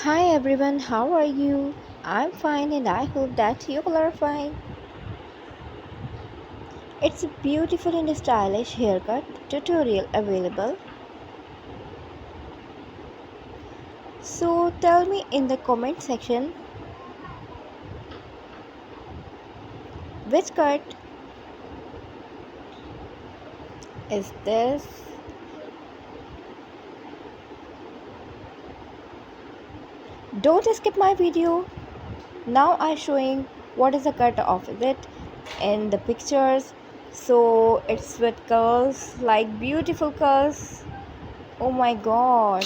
Hi everyone, how are you? I'm fine and I hope that you all are fine. It's a beautiful and stylish haircut tutorial available. So tell me in the comment section which cut is this? Don't skip my video. Now I'm showing what is the cut of it in the pictures. So it's with curls, like beautiful curls. Oh my god.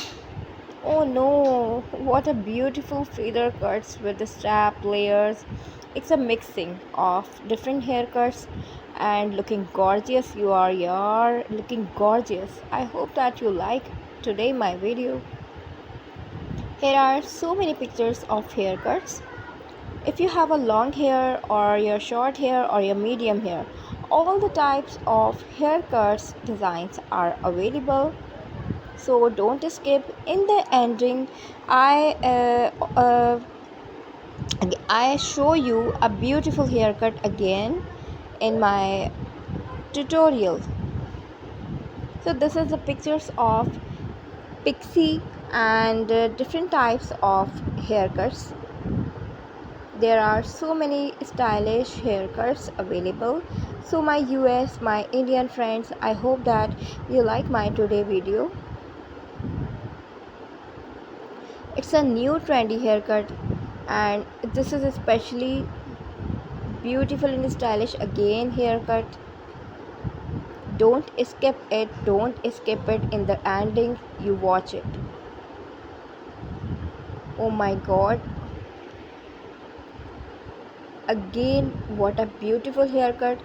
Oh no, what a beautiful feather cuts with the strap layers. It's a mixing of different haircuts and looking gorgeous. You are, you're looking gorgeous. I hope that you like today my video. Here are so many pictures of haircuts. If you have a long hair or your short hair or your medium hair, all the types of haircuts designs are available, so don't skip. In the ending i I show you a beautiful haircut again in my tutorial. So this is the pictures of pixie and different types of haircuts. There are so many stylish haircuts available. So my US, my Indian friends, I hope that you like my today video. It's a new trendy haircut and this is especially beautiful and stylish again haircut. Don't skip it in the ending. You watch it. Oh my god, again what a beautiful haircut.